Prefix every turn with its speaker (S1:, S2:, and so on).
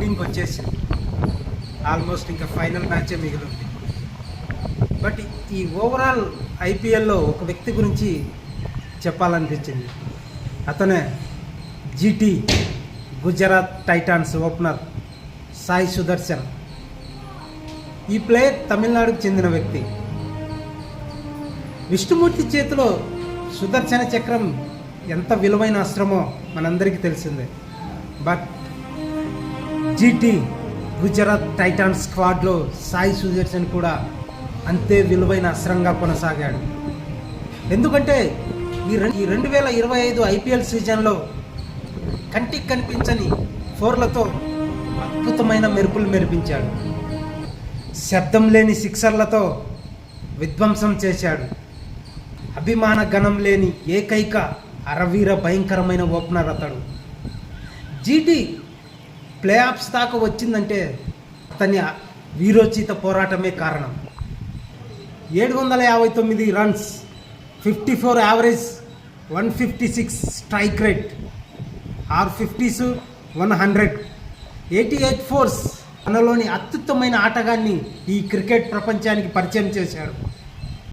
S1: బౌలింగ్కి వచ్చేసింది. ఆల్మోస్ట్ ఇంకా ఫైనల్ మ్యాచే మిగిలింది. బట్ ఈ ఓవరాల్ ఐపీఎల్లో ఒక వ్యక్తి గురించి చెప్పాలనిపించింది. అతనే GT Gujarat Titans opener Sai Sudarshan. ఈ ప్లేయర్ తమిళనాడుకు చెందిన వ్యక్తి. విష్ణుమూర్తి చేతిలో సుదర్శన చక్రం ఎంత విలువైన అస్త్రమో మనందరికీ తెలిసిందే. బట్ జీటీ గుజరాత్ టైటాన్స్ స్క్వాడ్లో సాయి సుదర్శన్ కూడా అంతే విలువైన అస్త్రంగా కొనసాగాడు. ఎందుకంటే ఈ 2025 ఐపీఎల్ సీజన్లో కంటికి కనిపించని ఫోర్లతో అద్భుతమైన మెరుపులు మెరిపించాడు. శబ్దం లేని సిక్సర్లతో విధ్వంసం చేశాడు. అభిమాన గణం లేని ఏకైక అరవీర భయంకరమైన ఓపెనర్ అతడు. జీటీ ప్లే ఆఫ్స్ దాకా వచ్చిందంటే అతని వీరోచిత పోరాటమే కారణం. 759 runs, 54 average, 156 strike rate, 6 50s, 100, 88 force. తనలోని అత్యుత్తమైన ఆటగాన్ని ఈ క్రికెట్ ప్రపంచానికి పరిచయం చేశాడు.